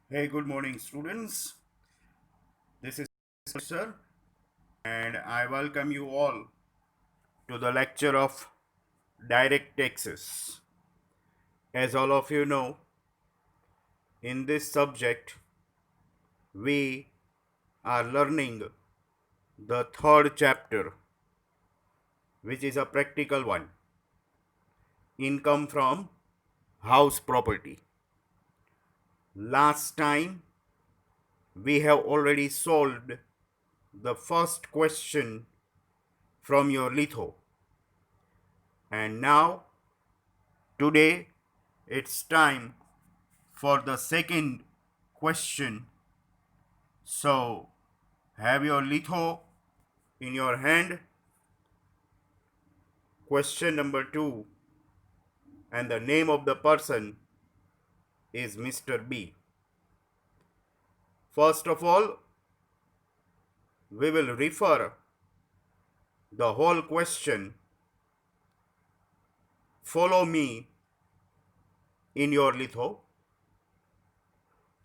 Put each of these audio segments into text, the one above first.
Hey, good morning, students. This is Sir, and I welcome you all to the lecture of direct taxes. As all of you know, in this subject, we are learning the third chapter, which is a practical one, income from house property. Last time, we have already solved the first question from your litho, and now today it's time for the second question. So, have your litho in your hand. Question number 2, and the name of the person is Mr. B. First of all, we will refer the whole question. Follow me in your litho.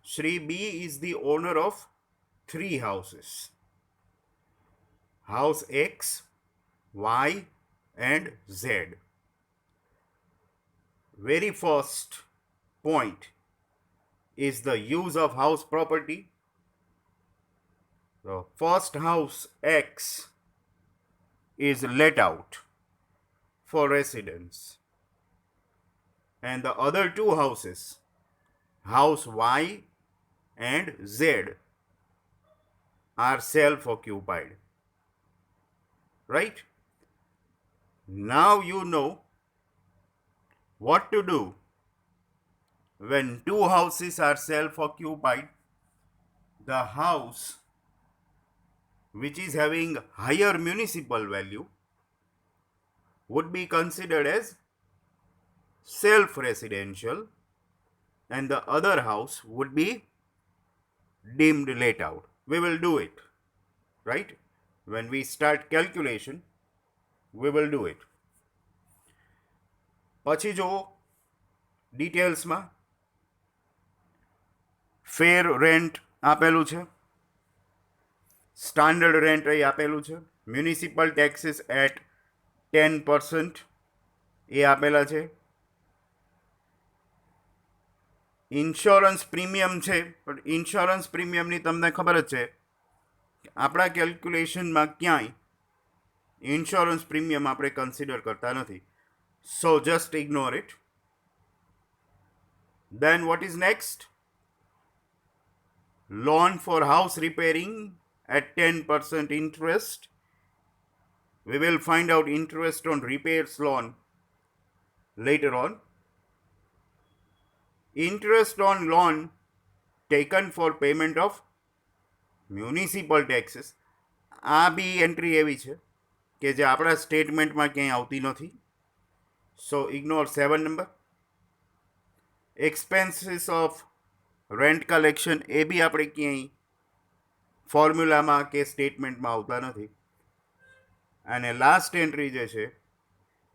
Shri B is the owner of 3 houses: house X, Y, and Z. Very first point is the use of house property. The first house X is let out for residence, and the other 2 houses, house Y and Z, are self occupied. Right? Now you know what to do when 2 houses are self occupied. The house which is having higher municipal value would be considered as self residential, and the other house would be deemed let out. We will do it, right? When we start calculation, we will do it. પછી જો ડિટેલ્સમાં ફેર rent આપેલું છે, standard rent અહીં આપેલું છે, municipal taxes at 10% એ આપેલા છે, insurance premium છે. પણ ઇન્સ્યોરન્સ પ્રીમિયમની તમને ખબર જ છે આપણા કેલ્ક્યુલેશનમાં ક્યાંય ઇન્સ્યોરન્સ પ્રીમિયમ આપણે કન્સિડર કરતા નથી. સો just ignore it. Then what is next? Loan for house repairing at 10% interest. We will find out interest on repairs loan later on. Interest on loan taken for payment of municipal taxes. આ બી entry એવી છે કે જે આપણા સ્ટેટમેન્ટમાં ક્યાંય આવતી નથી. So ignore 7 number. Expenses of rent collection એ બી આપણે ક્યાંય ફોર્મ્યુલામાં કે સ્ટેટમેન્ટમાં આવતા નથી. અને લાસ્ટ એન્ટ્રી જે છે,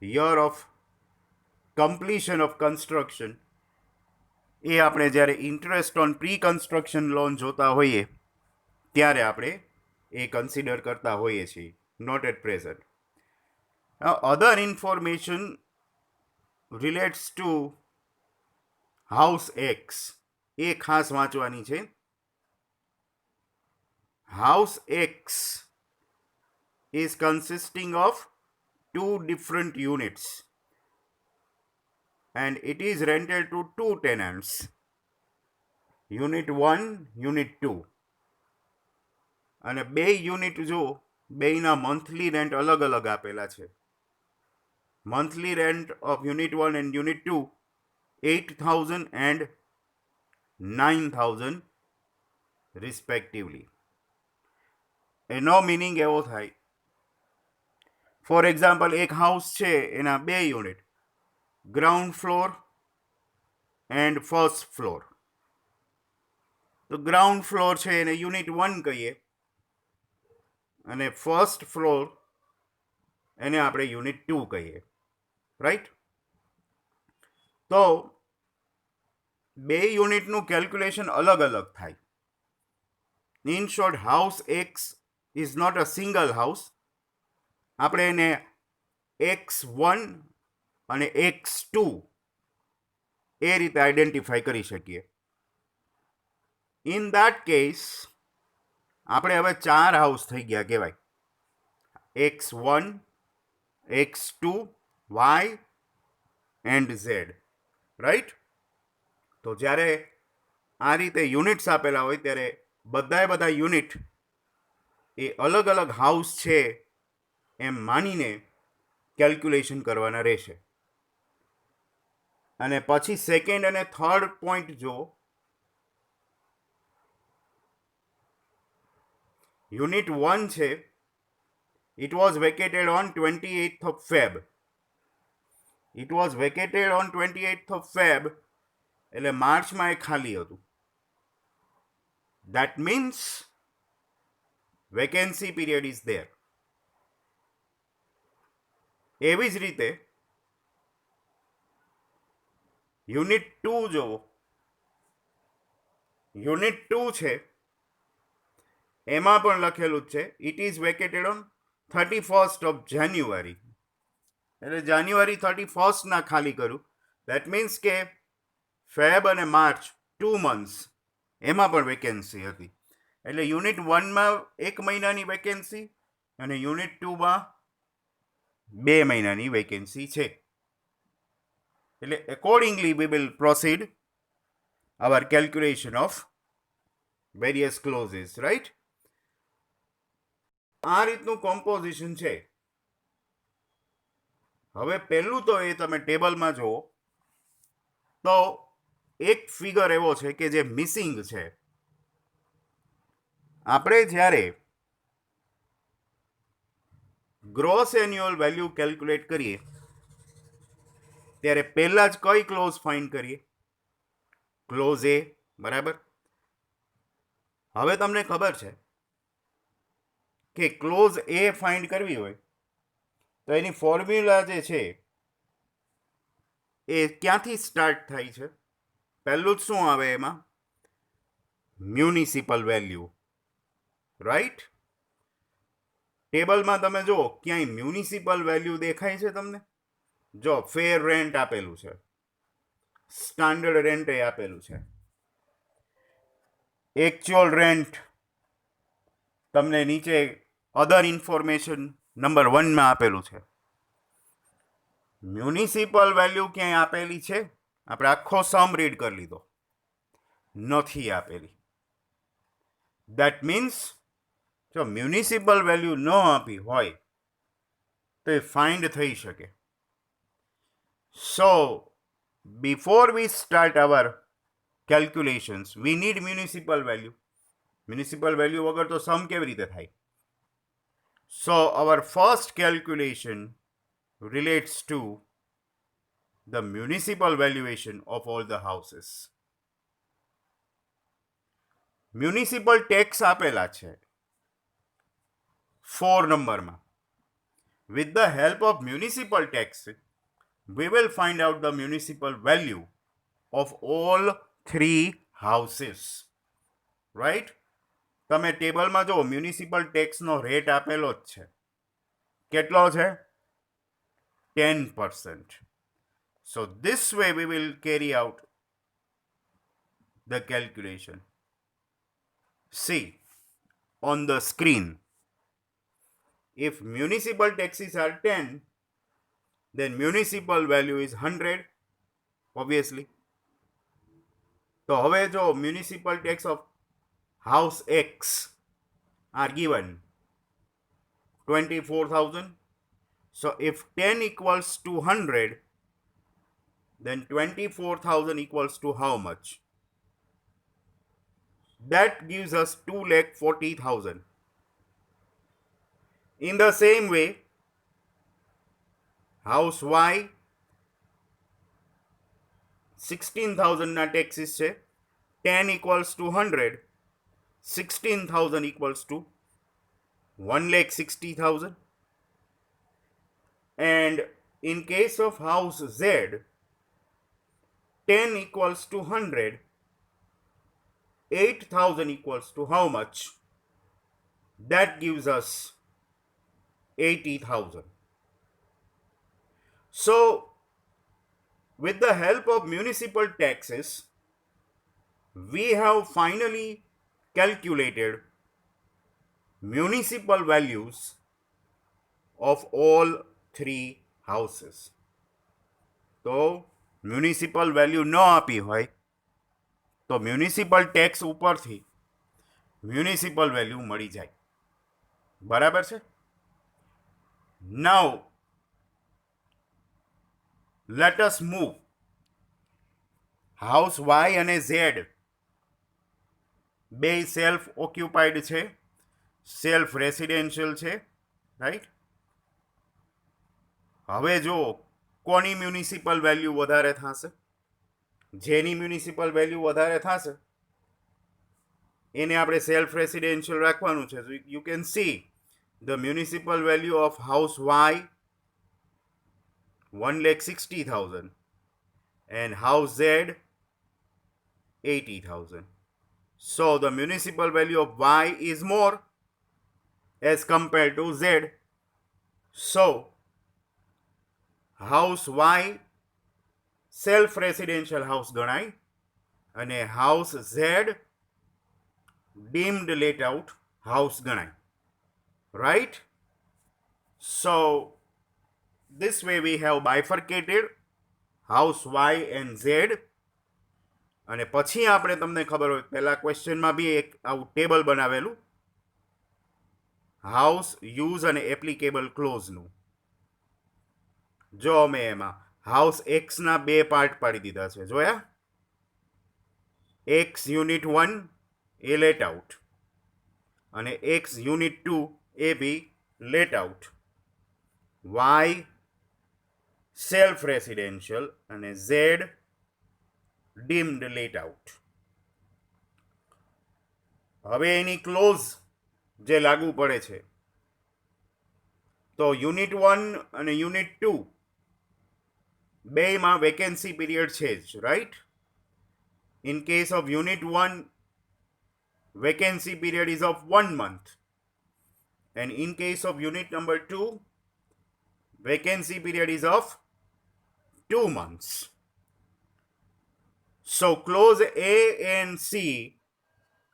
year of completion of construction, એ આપણે જ્યારે interest on pre construction loan જોતા હોઈએ ત્યારે આપણે એ કન્સિડર કરતા હોઈએ છીએ, not at present. Other information relates to house X એ ખાસ વાંચવાની છે. House X is consisting of 2 different units, and it is rented to 2 tenants, unit 1, unit 2. અને બે યુનિટ જો બેયના મંથલી રેન્ટ અલગ અલગ આપેલા છે. Monthly rent of unit 1 and unit 2 8,000 and 9,000 respectively. એનો મિનિંગ એવો થાય, ફોર એક્ઝામ્પલ એક હાઉસ છે એના 2 unit, ground floor and first floor. તો ગ્રાઉન્ડ ફ્લોર છે એને યુનિટ 1 કહીએ અને ફર્સ્ટ ફ્લોર એને આપણે યુનિટ 2 કહીએ, રાઈટ? તો બે યુનિટનું કેલ્ક્યુલેશન અલગ અલગ થાય. In short, house X is not a single house. આપણે એને x1 અને x2 એ રીતે આઈડેન્ટિફાઈ કરી શકીએ. ઇન દેટ કેસ આપણે હવે 4 હાઉસ થઈ ગયા કહેવાય. x1, x2, y and Z, right? તો જ્યારે આ રીતે યુનિટ્સ આપેલા હોય ત્યારે બધા યુનિટ એ અલગ અલગ હાઉસ છે એમ માનીને કેલ્ક્યુલેશન કરવાના રહેશે. અને પછી સેકન્ડ અને થર્ડ પોઈન્ટ જો યુનિટ 1 છે, it was vacated on 28th of Feb. It was vacated on 28th of Feb, એટલે માર્ચમાં એ ખાલી હતું. That means vacancy period is there. એવી જ રીતે યુનિટ 2 જો યુનિટ 2 છે એમાં પણ લખેલું જ છે it is vacated on 31st of January. એટલે જાન્યુઆરી 31st ના ખાલી કર્યું. દેટ મીન્સ કે ફેબ અને માર્ચ 2 months એમાં પણ વેકેન્સી હતી. એટલે યુનિટ 1માં 1 મહિનાની વેકેન્સી અને યુનિટ 2માં 2 મહિનાની વેકેન્સી છે. એટલે accordingly we will proceed our calculation of various clauses, right? આ રીતનું કોમ્પોઝિશન છે. હવે પહેલું તો એ તમે ટેબલમાં જુઓ તો એક ફિગર એવો છે કે જે મિસિંગ છે. આપણે જ્યારે ગ્રોસ એન્યુઅલ વેલ્યુ કેલ્ક્યુલેટ કરીએ ત્યારે પહેલા જ કઈ ક્લોઝ ફાઇન્ડ કરીએ? ક્લોઝ એ, બરાબર? હવે તમને ખબર છે કે ક્લોઝ એ ફાઇન્ડ કરવી હોય તો એની ફોર્મ્યુલા જે છે એ ક્યાંથી સ્ટાર્ટ થાય છે? પહેલું જ શું આવે એમાં? Municipal value, right? ટેબલમાં તમે જો ક્યાંય મ્યુનિસિપલ વેલ્યુ દેખાય છે તમને? જો ફેર રેન્ટ આપેલું છે, સ્ટાન્ડર્ડ રેન્ટ એ આપેલું છે, એકચ્યુઅલ રેન્ટ તમને નીચે અધર ઇન્ફોર્મેશન નંબર 1 માં આપેલું છે. મ્યુનિસિપલ વેલ્યુ ક્યાંય આપેલી છે? આપણે આખો સમ રીડ કરી લીધો, નથી આપેલી. દેટ મીન્સ જો મ્યુનિસિપલ વેલ્યુ ન આપી હોય તો એ ફાઇન્ડ થઈ શકે. સો before we start our calculations we need municipal value. Municipal value વગર તો સમ કેવી રીતે થાય? So our first calculation relates to the municipal valuation of all the houses. Municipal tax આપેલા છે 4 નંબરમાં. With the help of municipal tax we will find out the municipal value of all 3 houses, right? તમે ટેબલમાં જો municipal ટેક્સનો rate આપેલો જ છે. કેટલો છે? 10%. So this way we will carry out the calculation. See on the screen, if municipal taxes are 10, then municipal value is 100, obviously. So હવે જો municipal tax of house X are given 24,000. So if 10 equals to 100, then 24,000 equals to how much? That gives us 2,40,000. In the same way, house Y 16,000 ના taxes છે. 10 equals to 100, 16,000 equals to 1,60,000. And in case of house Z, 10 equals to 100, 8,000 equals to how much? That gives us 80,000. So, with the help of municipal taxes, we have finally calculated municipal values of all three houses. તો municipal value ન આપી હોય તો municipal tax ઉપરથી municipal value મળી જાય. બરાબર છે? Now let us move. House Y અને ઝેડ બે સેલ્ફ ઓક્યુપાઈડ છે, સેલ્ફ રેસિડેન્શિયલ છે, રાઈટ? હવે જો કોની મ્યુનિસિપલ વેલ્યુ વધારે થશે? જેની મ્યુનિસિપલ વેલ્યુ વધારે થશે એને આપણે સેલ્ફ રેસિડેન્શિયલ રાખવાનું છે. So you can see the municipal value of house Y 1,60,000 and house Z 80,000. So the municipal value of Y is more as compared to Z. So house Y self residential house ગણાય અને house Z deemed let out house ગણાય. Right? So this way we have bifurcated house Y and Z. અને પછી આપણે તમને ખબર હોય પહેલા ક્વેશ્ચનમાં બી એક આવું ટેબલ બનાવેલું હાઉસ યુઝ અને એપ્લિકેબલ ક્લોઝનું. જો અમે એમાં હાઉસ એક્સના બે પાર્ટ પાડી દીધા છે, જોયા? એક્સ યુનિટ 1 એ લેટ આઉટ અને એક્સ યુનિટ 2 એ બી let out. Y self residential અને ઝેડ ડીમ્ડ લેટ આઉટ. હવે એની ક્લોઝ જે લાગુ પડે છે તો યુનિટ 1 અને યુનિટ 2 બેમાં વેકેન્સી પીરિયડ છે જ, right? In case of unit 1 vacancy period is of 1 month, and in case of unit number 2 vacancy period is of 2 months. So clause A and C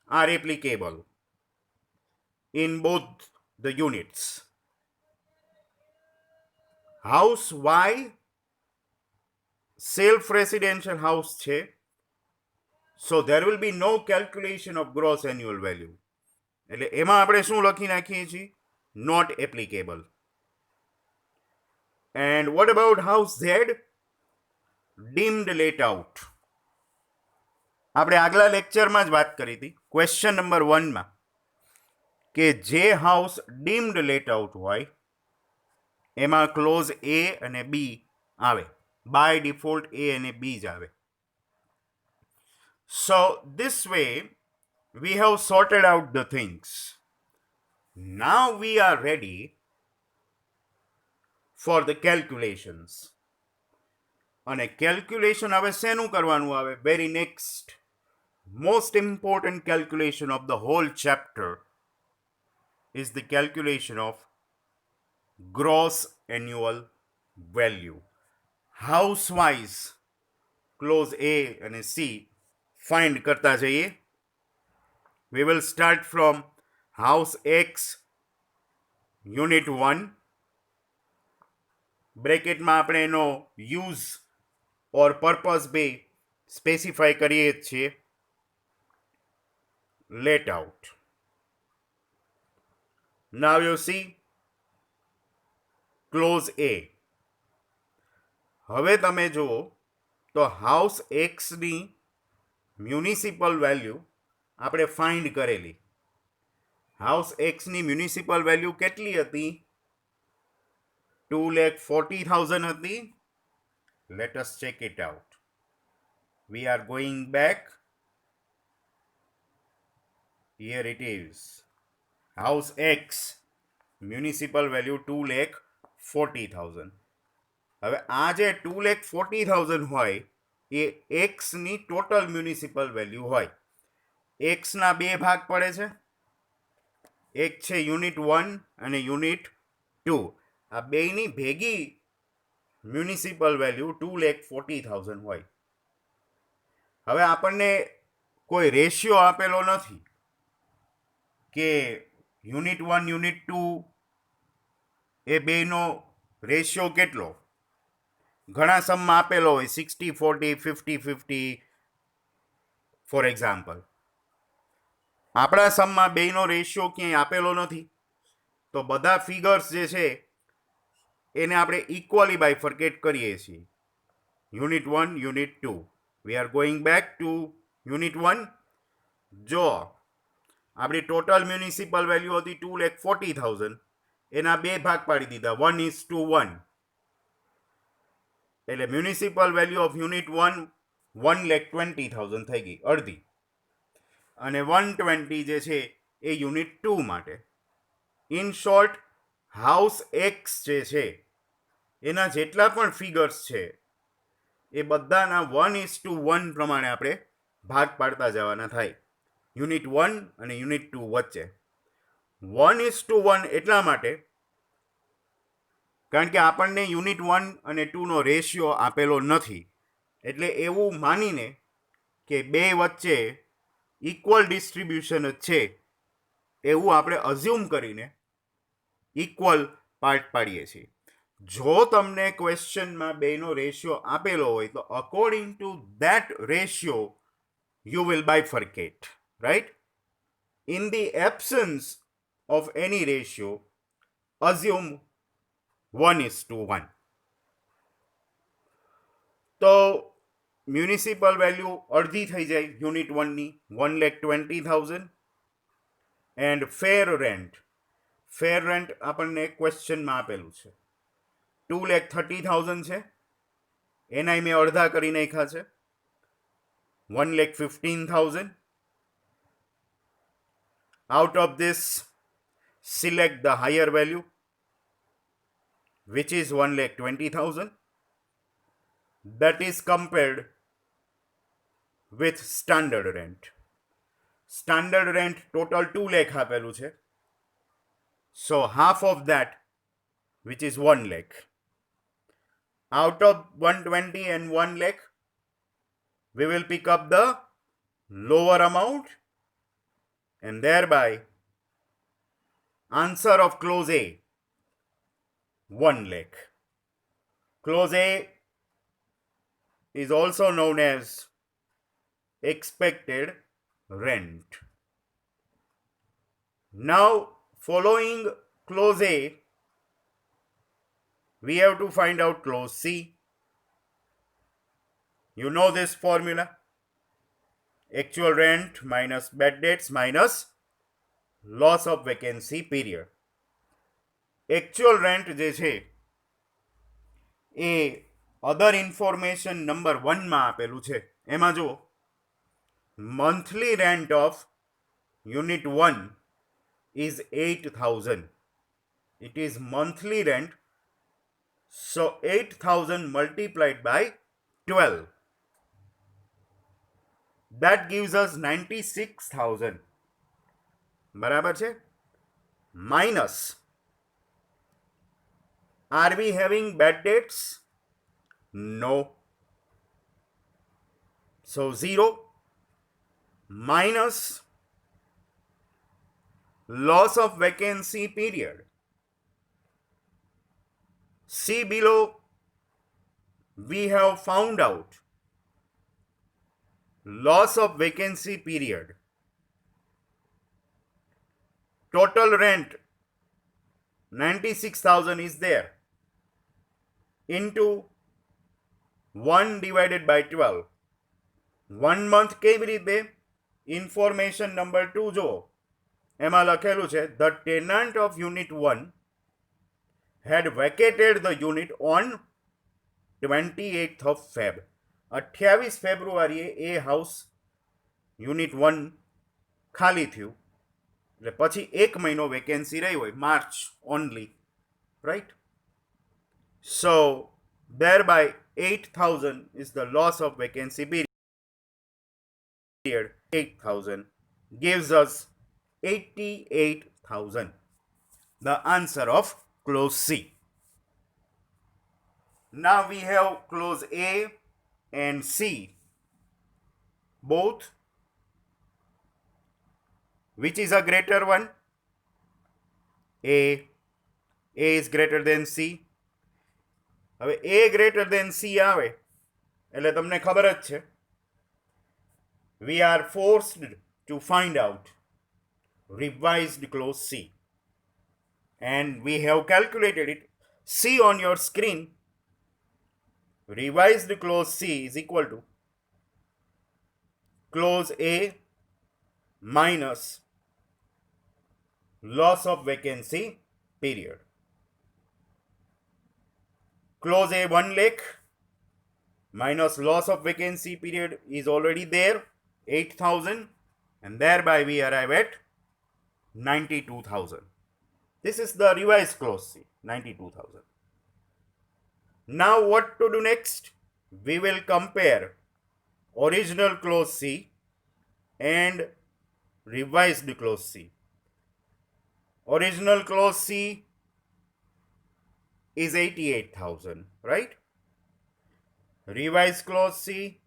are applicable in both the units. House Y self residential house છે, so there will be no calculation of gross annual value. એટલે એમાં આપણે શું લખી નાખીએ છીએ? Not applicable. And what about house Z? Deemed let out. આપણે આગલા લેક્ચરમાં જ વાત કરી હતી ક્વેશ્ચન નંબર 1માં કે જે હાઉસ ડીમ્ડ લેટ આઉટ હોય એમાં ક્લોઝ A અને B આવે. બાય ડિફોલ્ટ A અને B જ આવે. So this way we have sorted out the things. Now we are ready for the calculations. અને calculation હવે શેનું કરવાનું આવે? Very next most important calculation of the whole chapter is the calculation of gross annual value. House wise clause A and C find કરતા જઈએ. We will start from house X unit 1 બ્રેકેટમાં આપણે એનો use or purpose બે specify કરીએ જ છીએ. Let out. Now you see close A. હવે તમે જુઓ તો હાઉસ એક્સની મ્યુનિસિપલ વેલ્યુ આપણે ફાઇન્ડ કરેલી. હાઉસ એક્સની મ્યુનિસિપલ વેલ્યુ કેટલી હતી? 2,40,000 હતી. Let us check it out. We are going back. Here it is. House X municipal value 2,40,000. હવે આ જે 2,40,000 હોય એ એક્સની ટોટલ મ્યુનિસિપલ વેલ્યુ હોય. એક્સના બે ભાગ પડે છે, એક છે યુનિટ 1 અને યુનિટ 2. આ બેયની ભેગી મ્યુનિસિપલ વેલ્યુ 2,40,000 હોય. હવે આપણને કોઈ રેશિયો આપેલો નથી કે યુનિટ 1 યુનિટ 2 એ બેનો રેશિયો કેટલો. ઘણા સમમાં આપેલો હોય 60-40, 50-50 ફોર એક્ઝામ્પલ. આપણા સમમાં બેનો રેશિયો ક્યાંય આપેલો નથી, તો બધા ફિગર્સ જે છે એને આપણે ઇક્વલી બાયફર્કેટ કરીએ છીએ. Unit 1 unit 2. We are going back to unit 1. જો આપણી ટોટલ મ્યુનિસિપલ વેલ્યુ હતી 2,40,000, એના બે ભાગ પાડી દીધા 1:1. એટલે મ્યુનિસિપલ વેલ્યુ ઓફ યુનિટ 1 1,20,000 થઈ ગઈ, અડધી. અને 120 જે છે એ યુનિટ 2 માટે. ઇન શોર્ટ, હાઉસ એક્સ જે છે એના જેટલા પણ ફિગર્સ છે એ બધાના 1:1 પ્રમાણે આપણે ભાગ પાડતા જવાના થાય યુનિટ 1 અને યુનિટ 2 વચ્ચે. 1:1 એટલા માટે કારણ કે આપણને યુનિટ 1 અને 2નો રેશિયો આપેલો નથી, એટલે એવું માનીને કે બે વચ્ચે ઇક્વલ ડિસ્ટ્રીબ્યુશન જ છે એવું આપણે અઝ્યુમ કરીને ઇક્વલ પાર્ટ પાડીએ છીએ. જો તમને ક્વેશ્ચનમાં બેનો રેશિયો આપેલો હોય તો according to that ratio you will bifurcate, right? In the absence of any ratio, assume 1:1. તો મ્યુનિસિપલ વેલ્યુ અડધી થઈ જાય યુનિટ 1ની 1,20,000. એન્ડ ફેર રેન્ટ આપણને ક્વેશ્ચનમાં આપેલું છે 2,30,000 છે, એના મેં અડધા કરી નાખ્યા છે 1,15,000. Out of this, select the higher value, which is 1,20,000. That is compared with standard rent. Standard rent total 2 lakh આપેલું છે. So half of that, which is 1 lakh. Out of 120 and 1 lakh, we will pick up the lower amount and thereby answer of clause A 1 lakh. Clause A is also known as expected rent. Now, following clause A, we have to find out clause C. You know this formula: actual rent minus bad debts minus loss of vacancy period. Actual rent જે છે એ અધર information number 1માં આપેલું છે. એમાં જુઓ, monthly rent of unit 1 is 8,000. It is monthly rent. So 8,000 multiplied by 12. That gives us 96,000. બરાબર છે? Minus. Are we having bad debts? No. So 0 minus loss of vacancy period. See below, we have found out loss of vacancy period. Total rent 96,000 is there into 1 divided by 12. 1 month કેવી રીતે? Information number 2 જો એમાં લખેલું છે the tenant of unit 1 had vacated the unit on 28th of Feb. 28 ફેબ્રુઆરીએ એ house unit 1 ખાલી થયું, એટલે પછી એક મહિનો વેકેન્સી રહી હોય, March only, right? So Thereby, 8,000 is the loss of vacancy period. 8,000 gives us 88,000. The answer of clause C. Now we have clause A and C both. Which is a greater one? A. A is greater than C. હવે A greater than C આવે એટલે તમને ખબર જ છે. We are forced to find out revised clause C. And we have calculated it. See on your screen. Revised clause C is equal to clause A minus loss of vacancy period. Clause A 1 lakh minus loss of vacancy period is already there, 8,000, and thereby we arrive at 92,000. This is the revised clause C, 92,000. Now what to do next? We will compare original clause C and revised clause C. Original clause C is 88,000, right? Revised clause C,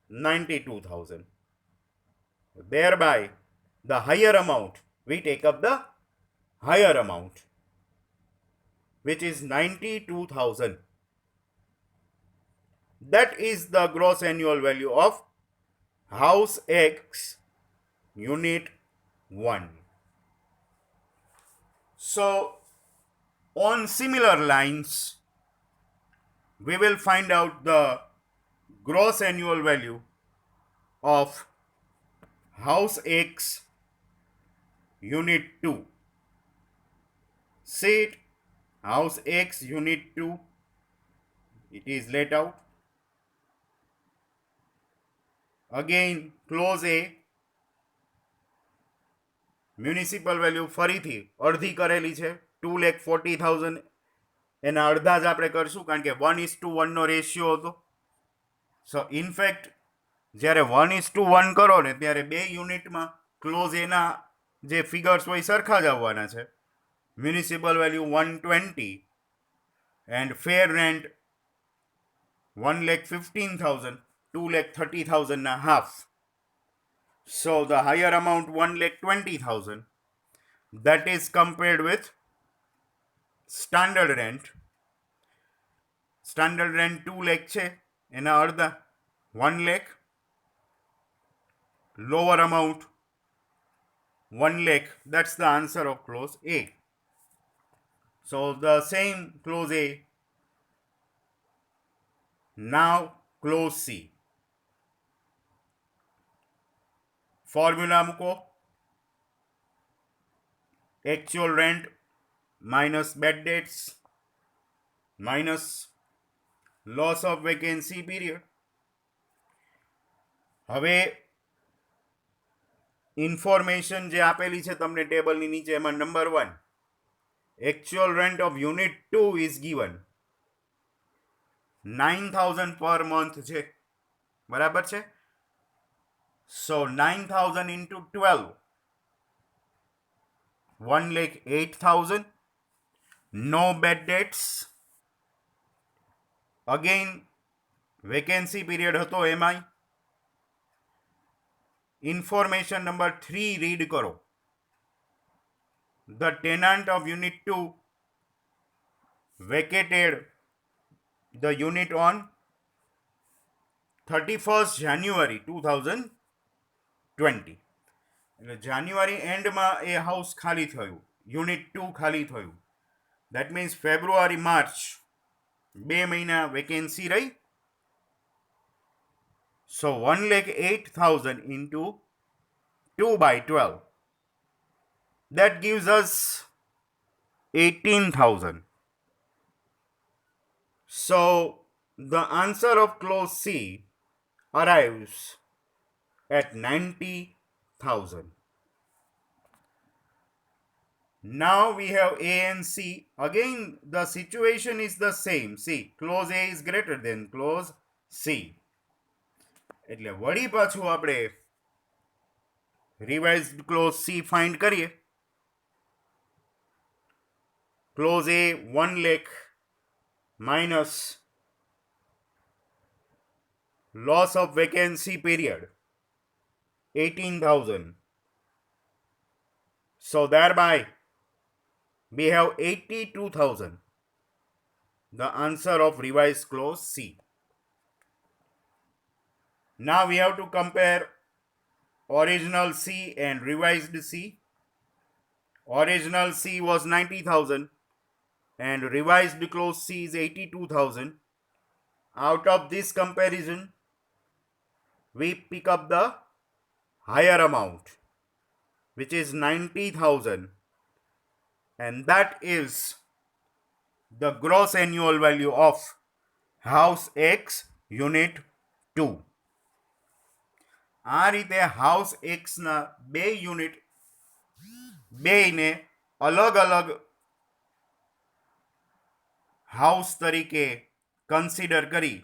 92,000. Thereby, the higher amount, we take up the higher amount, which is 92,000. That is the gross annual value of House X Unit 1. So, on similar lines, we will find out the gross annual value of House X Unit 2. See it, House X Unit 2, it is laid out. Again, clause A, municipal value ફરીથી અડધી કરેલી છે, 2,40,000. એના અડધા જ આપણે કરશું કારણ કે 1:1 નો રેશિયો હતો. સો ઇનફેક્ટ જ્યારે 1:1 કરો ને ત્યારે બે યુનિટમાં ક્લોઝ એના જે ફિગર્સ હોય સરખા જ આવવાના છે. Municipal value 120 and fair rent 1,15,000, 2,30,000 ના half. So the higher amount 1,20,000, that is compared with standard rent. Standard rent 2 lakh છે, એના અડધા 1 lakh. Lower amount 1 lakh. That's the answer of clause A. So the same clause A. Now clause C. Formula મૂકો. Actual rent minus bad debts minus loss of vacancy period. હવે information જે આપેલી છે તમને ટેબલની નીચે, એમાં number 1, actual rent of unit 2 is given 9,000 per month છે, બરાબર છે? So 9,000 into 12, 1,08,000. No bad debts. Again, vacancy period હતો એમાં. Information number 3 read કરો. The tenant of unit 2 vacated the unit on 31st January 2020. એટલે જાન્યુઆરી એન્ડમાં એ હાઉસ ખાલી થયું, યુનિટ 2 ખાલી થયું. દેટ મીન્સ ફેબ્રુઆરી માર્ચ 2 મહિના વેકેન્સી રહી. સો 1,08,000 into 2/12, that gives us 18,000. So the answer of clause C arrives at 90,000. Now we have A and C. Again, the situation is the same. See, clause A is greater than clause C. એટલે વળી પાછું આપણે revised clause C find કરીએ. Clause A 1 lakh minus loss of vacancy period 18,000. So thereby we have 82,000. The answer of revised clause C. Now we have to compare original C and revised C. Original C was 90,000 and revised clause C is 82,000. Out of this comparison, we pick up the higher amount, which is 90,000, and that is the gross annual value of house X unit 2. આ રીતે house x ના બે unit બેયને અલગ અલગ house તરીકે consider કરી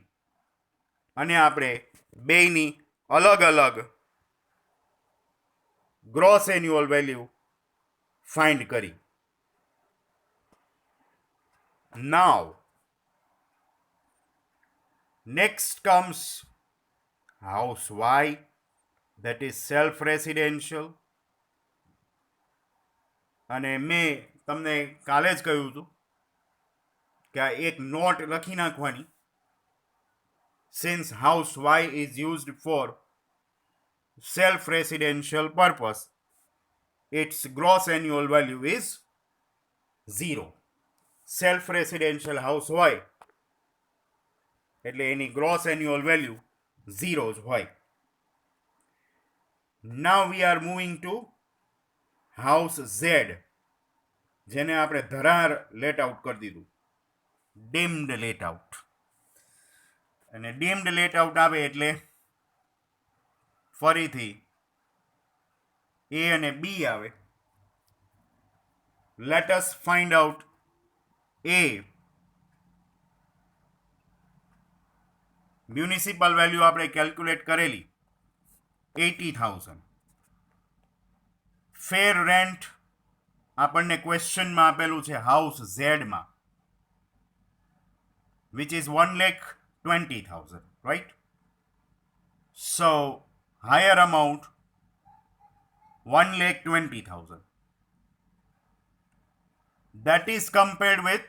અને આપણે બેયની અલગ અલગ ગ્રોસ એન્યુઅલ વેલ્યુ ફાઇન્ડ કરી. Now next comes house Y, that is self residential. અને મેં તમને કાલે જ કહ્યું હતું કે આ એક નોટ લખી નાખવાની. Since house Y is used for self residential purpose, its gross annual value is 0. Self residential house Y એટલે એની gross annual value 0 જ હોય. Now we are moving to house Z, જેને આપણે ધરાર લેટ આઉટ કરી દીધું, deemed let out. અને deemed let out આવે એટલે ફરીથી A અને B આવે. Let us find out A. Municipal value આપણે કેલ્ક્યુલેટ કરેલી 80,000. ફેર રેન્ટ આપણને ક્વેશ્ચનમાં આપેલું છે હાઉસ ઝેડ માં, which is 1,20,000, right? So higher amount 1,20,000. That is compared with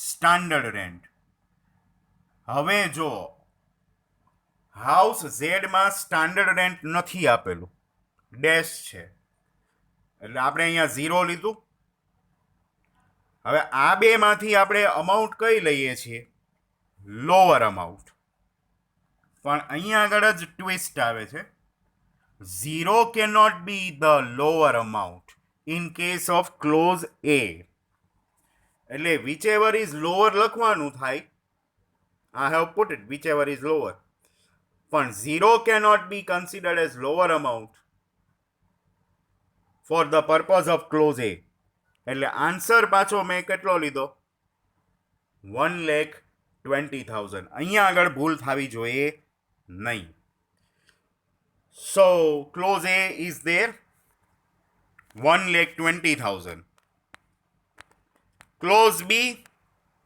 standard rent. હવે જો હાઉસ ઝેડ માં સ્ટાન્ડર્ડ રેન્ટ નથી આપેલું, ડેશ છે, એટલે આપણે અહીંયા 0 લીધું. હવે આ બેમાંથી આપણે અમાઉન્ટ કઈ લઈએ છીએ? Lower amount. પણ અહીંયા આગળ જ ટ્વિસ્ટ આવે છે. 0 cannot be the lower amount in case of clause A. એટલે whichever is lower લખવાનું થાય. I have put it whichever is lower. પણ 0 cannot be considered as lower amount for the purpose of clause A. એટલે answer પાછો મેં કેટલો લીધો? 1,20,000. અહીંયા આગળ ભૂલ થવી જોઈએ નહીં. So clause A is there, 1,20,000. Clause B,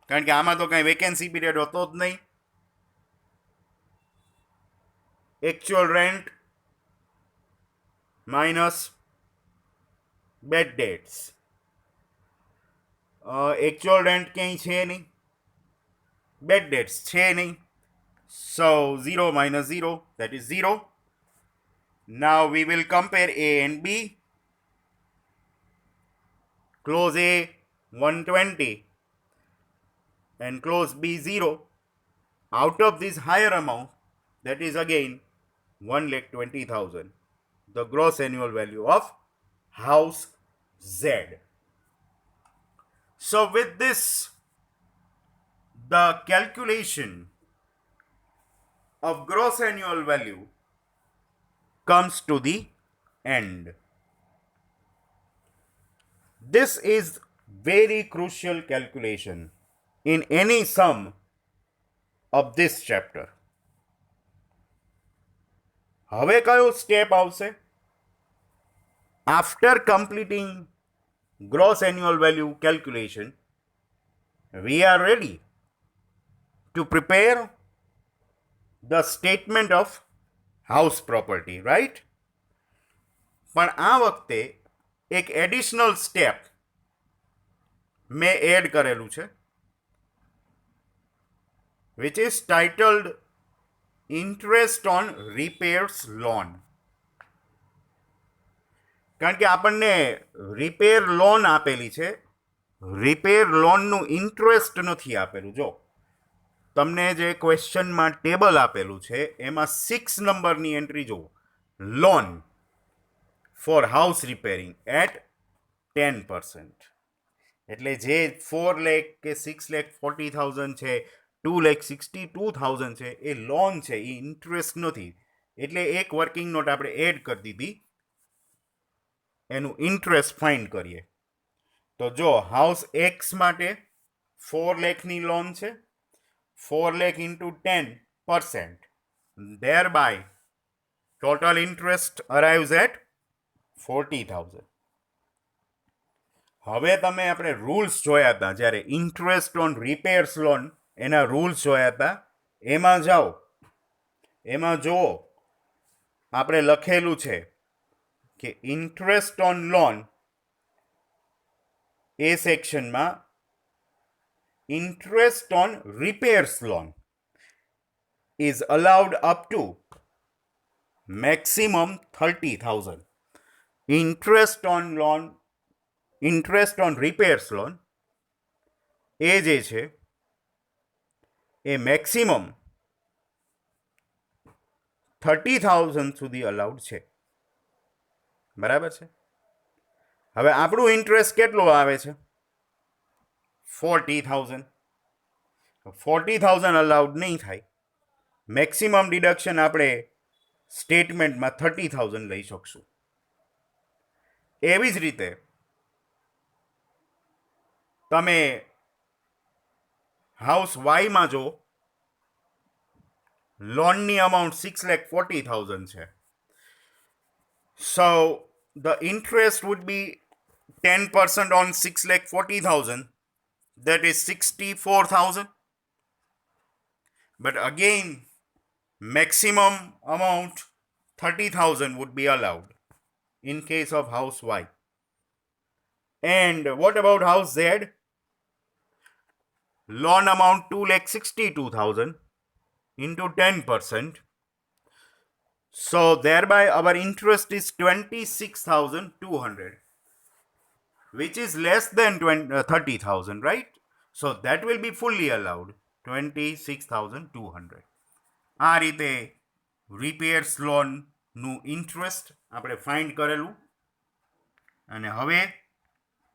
કારણ કે આમાં તો કાંઈ વેકેન્સી પીરિયડ હોતો જ નહીં. Actual rent minus bed dates. Actual rent ક્યાંય છે નહીં, bed dates છે નહીં. So 0 minus 0, that is 0. Now we will compare A and B. Clause A 120 and clause B 0. Out of this higher amount, that is again 1,20,000, the gross annual value of house Z. So with this, the calculation of gross annual value comes to the end. This is very crucial calculation in any sum of this chapter. હવે કયો step આવશે? After completing gross annual value calculation, we are ready to prepare the statement of house property, right? પણ આ વખતે એક additional step મેં add કરેલું છે, which is titled interest on repairs loan. કારણ કે આપણને રિપેર લોન આપેલી છે, રિપેર લોનનું ઇન્ટરેસ્ટ નથી આપેલું. જો તમને જે ક્વેશ્ચનમાં ટેબલ આપેલું છે એમાં 6 નંબરની એન્ટ્રી જુઓ, loan for house repairing at 10%. એટલે જે 4 લાખ કે 6,40,000 છે, 2,62,000 છે, એ લોન છે, એ ઇન્ટરેસ્ટ નથી. એટલે એક વર્કિંગ નોટ આપણે એડ કરી દીધી, એનું ઇન્ટરેસ્ટ ફાઇન્ડ કરીએ. તો જો હાઉસ એક્સ માટે 4 લાખની લોન છે, 4 lakh into 10%, thereby total interest arrives at 40,000. હવે તમે આપણે રૂલ્સ જોયા હતા જ્યારે ઇન્ટરેસ્ટ ઓન રિપેર્સ લોન, એના રૂલ્સ જોયા હતા. એમાં જાઓ, એમાં જુઓ આપણે લખેલું છે કે ઇન્ટરેસ્ટ ઓન લોન, એ સેક્શનમાં interest on repairs loan is allowed up to maximum 30,000. Interest on repairs loan એ જે છે એ મેક્સિમમ 30,000 સુધી અલાઉડ છે. બરાબર છે? હવે આપણું ઇન્ટરેસ્ટ કેટલો આવે છે? 40,000. 40,000 અલાઉડ નહીં થાય. મેક્સિમમ ડિડક્શન આપણે સ્ટેટમેન્ટમાં 30,000 લઈ શકશું. એવી જ રીતે તમે હાઉસ વાયમાં જો લોનની અમાઉન્ટ 6,40,000 છે. So the interest would be 10% on 6,40,000. That is 64,000. But again, maximum amount 30,000 would be allowed in case of house Y. And what about house Z? Loan amount 2,62,000 into 10%. So thereby our interest is 26,200. Which is less than 30,000, right? So that will be fully allowed, 26,200. આ રીતે repairs લોનનું interest આપણે find કરેલું. અને હવે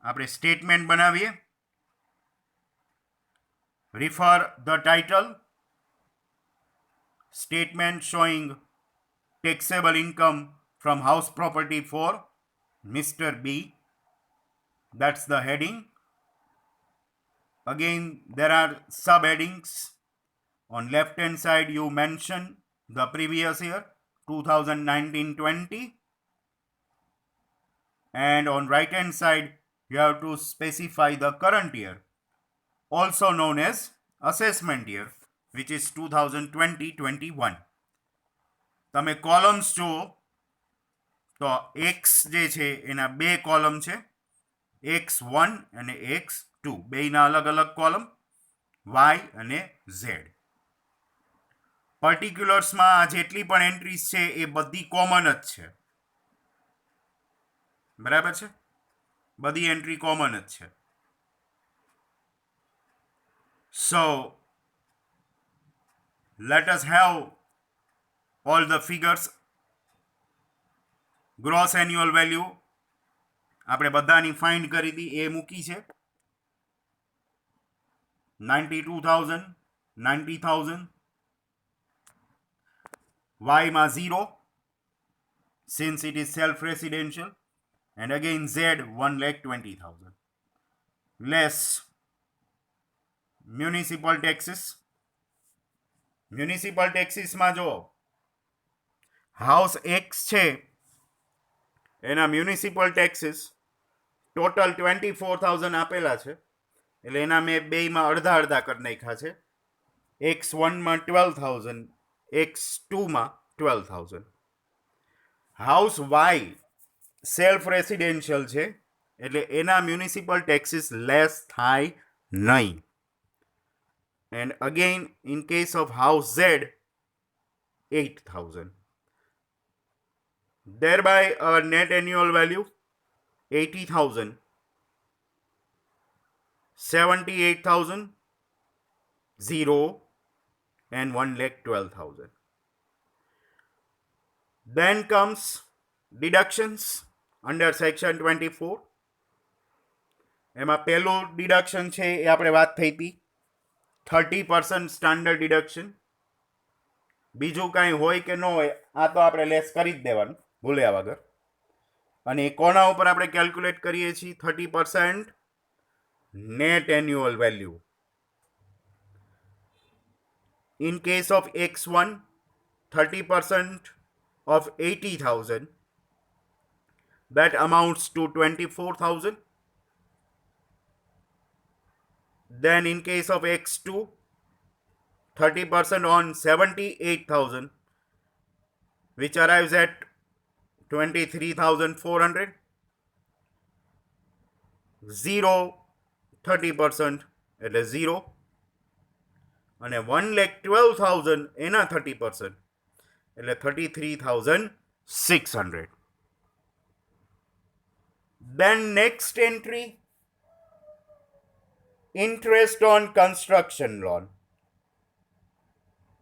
આપણે statement બનાવીએ. Refer the title, statement showing taxable income from house property for Mr. B. That's the heading. Again, there are subheadings. On left hand side, you mention the previous year, 2019-20. And on right hand side, you have to specify the current year, also known as assessment year, which is 2020-21. તમે columns જુઓ તો x જે છે એના 2 column છે, X1 અને X2, બેયના અલગ અલગ કોલમ, Y અને Z. પર્ટિક્યુલર્સમાં આ જેટલી પણ એન્ટ્રીઝ છે એ બધી કોમન જ છે. બરાબર છે? બધી એન્ટ્રી કોમન જ છે. So let us have all the figures. Gross annual value આપણે બધાની ફાઇન્ડ કરી હતી, એ મૂકી છે 92,000, 90,000. Y માં 0 since it is self residential, and again Z 1,20,000 less municipal taxes. Municipal ટેક્સીસમાં જો હાઉસ એક્સ છે એના મ્યુનિસિપલ ટેક્સીસ ટોટલ 24,000 આપેલા છે, એટલે એના મેં બેયમાં અડધા અડધા કરી નાખ્યા છે. X1માં 12,000, X2માં 12,000. હાઉસ વાય સેલ્ફ રેસિડેન્શિયલ છે, એટલે એના મ્યુનિસિપલ ટેક્સીસ લેસ થાય નહીં. And again, in case of house Z, 8,000. Thereby, our net annual value 80,000, 78,000, 0, and 1,12,000. Then comes deductions under section 24. એમાં પહેલું ડિડક્શન છે એ આપણે વાત થઈ હતી, 30% સ્ટાન્ડર્ડ ડિડક્શન. બીજું કાંઈ હોય કે ન હોય આ તો આપણે લેસ કરી જ દેવાનું ભૂલ્યા વગર. અને એ કોના ઉપર આપણે કેલ્ક્યુલેટ કરીએ છીએ? 30% net annual value. In case of X1, 30% of 80,000, that amounts to 24,000. Then in case of X2, 30% on 78,000, which arrives at 23,400. 0, 30% એટલે 0. અને 1,12,000 એના 30% એટલે 33,600. Then next entry, interest on construction loan.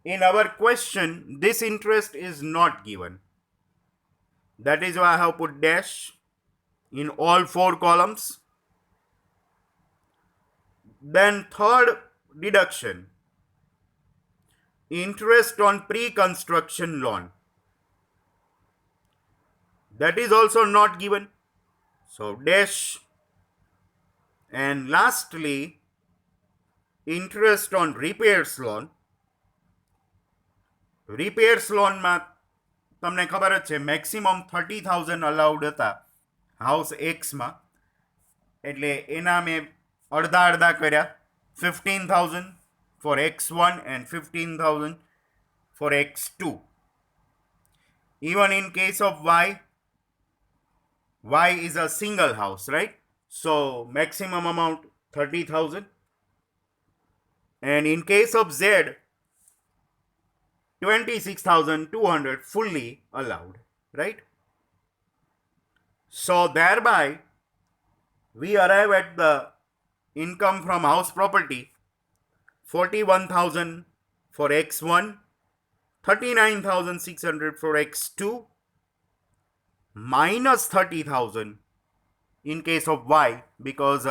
In our question, this interest is not given. That is why I have put dash in all 4 columns. Then third deduction, interest on pre-construction loan. That is also not given. So dash. And lastly, interest on repairs loan. repairs લોનમાં તમને ખબર જ છે maximum 30,000 allowed હતા house એક્સમાં, એટલે એના મેં અડધા અડધા કર્યા. 15,000 for X1 and 15,000 for X2. Even in case of Y is a single house, right? So maximum amount 30,000. And in case of Z, 26,200 fully allowed, right? So thereby we arrive at the income from house property 41,000 for X1, 39,600 for X2, minus 30,000 in case of Y, because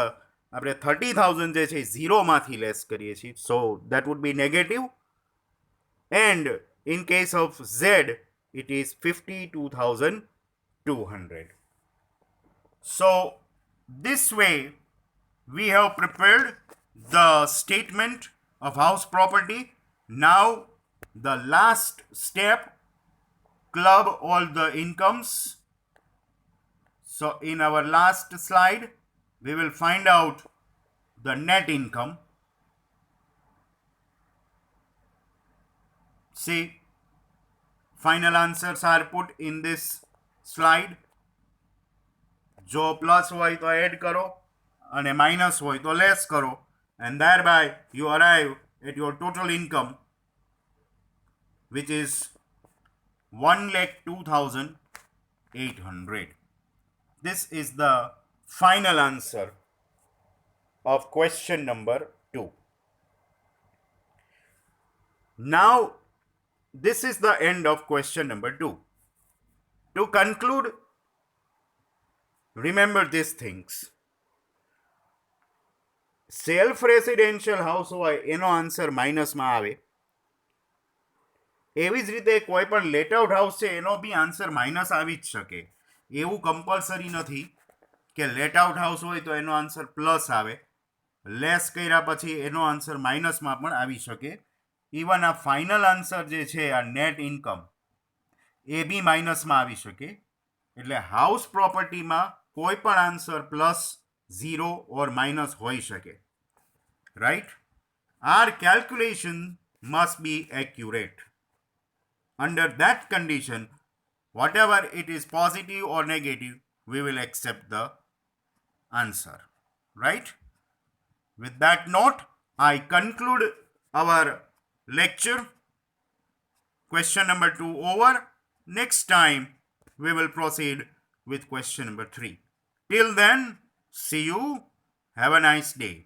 આપણે 30,000 જે છે 0 માંથી less કરીએ છીએ, so that would be negative. And in case of Z, it is 52,200. So this way we have prepared the statement of house property. Now the last step, club all the incomes. So in our last slide, we will find out the net income. See, final answers are put in this slide. જો plus હોય તો add કરો અને minus હોય તો less કરો, and thereby you arrive at your total income, which is 1,02,800. This is the final answer of question number 2. Now this is the end of question number 2. To conclude, remember these things. Self residential house હોય એનો answer માઇનસમાં આવે. એવી જ રીતે કોઈ પણ late out house છે એનો બી આન્સર માઇનસ આવી જ શકે. એવું કમ્પલસરી નથી કે લેટ આઉટ હાઉસ હોય તો એનો આન્સર પ્લસ આવે, લેસ કર્યા પછી એનો આન્સર માઇનસમાં પણ આવી શકે. ઇવન આ ફાઇનલ આન્સર જે છે આ નેટ ઇન્કમ એ બી માઇનસમાં આવી શકે. એટલે હાઉસ પ્રોપર્ટીમાં કોઈ પણ answer plus, zero or minus હોઈ શકે. Right? Our calculation must be accurate. Under that condition, whatever it is positive or negative, we will accept the answer. Right? With that note, I conclude our lecture. Question number 2 over. Next time, we will proceed with question number 3. Till then, see you. Have a nice day.